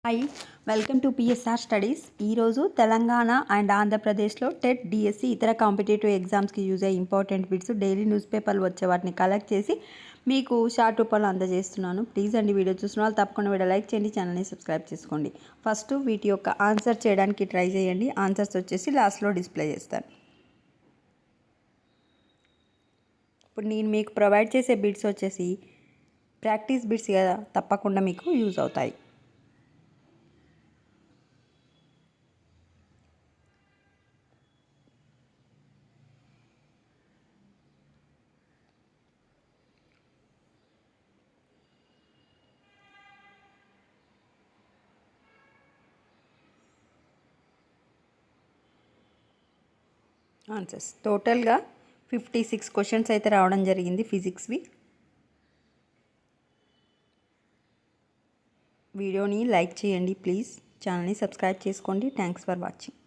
Hi, welcome to PSR studies. ఈరోజు Telangana and ఆంధ్రప్రదేశ్లో TET, DSC ఇతర కాంపిటేటివ్ ఎగ్జామ్స్కి యూజ్ అయ్యే ఇంపార్టెంట్ బిట్స్ డైలీ న్యూస్ పేపర్లు వచ్చే వాటిని కలెక్ట్ చేసి మీకు షార్ట్ రూపంలో అందజేస్తున్నాను. ప్లీజ్ అండి, వీడియో చూసిన వాళ్ళు తప్పకుండా వీడియో లైక్ చేయండి, ఛానల్ని సబ్స్క్రైబ్ చేసుకోండి. ఫస్ట్ వీటి యొక్క ఆన్సర్ చేయడానికి ట్రై చేయండి. ఆన్సర్స్ వచ్చేసి లాస్ట్లో డిస్ప్లే చేస్తాను. ఇప్పుడు నేను మీకు ప్రొవైడ్ చేసే బిట్స్ వచ్చేసి ప్రాక్టీస్ బిట్స్ కదా, తప్పకుండా మీకు యూజ్ అవుతాయి. ఆన్సర్స్ టోటల్గా 56 క్వశ్చన్స్ అయితే రావడం జరిగింది ఫిజిక్స్వి. వీడియోని లైక్ చేయండి, ప్లీజ్ ఛానల్ని సబ్స్క్రైబ్ చేసుకోండి. Thanks for watching.